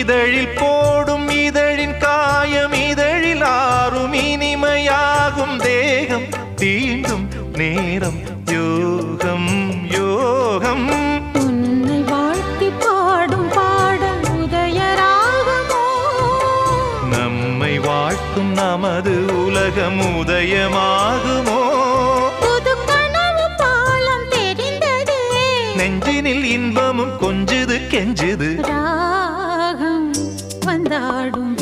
இதழில் போடும் இதழின் காயம் இதழில் ஆறும் இனிமையாகும் தேகம் தீண்டும் நேரம் யோகம் யோகம் உன்னை வாழ்த்தி பாடும் பாடல் உதயராகமோ நம்மை வாழ்த்தும் நமது உலகம் உதயமாகுமோ புது கனவு பாலம் தெரிந்ததே நெஞ்சினில் இன்பமும் கொஞ்சுது கெஞ்சுது ராகம் வந்தாடும்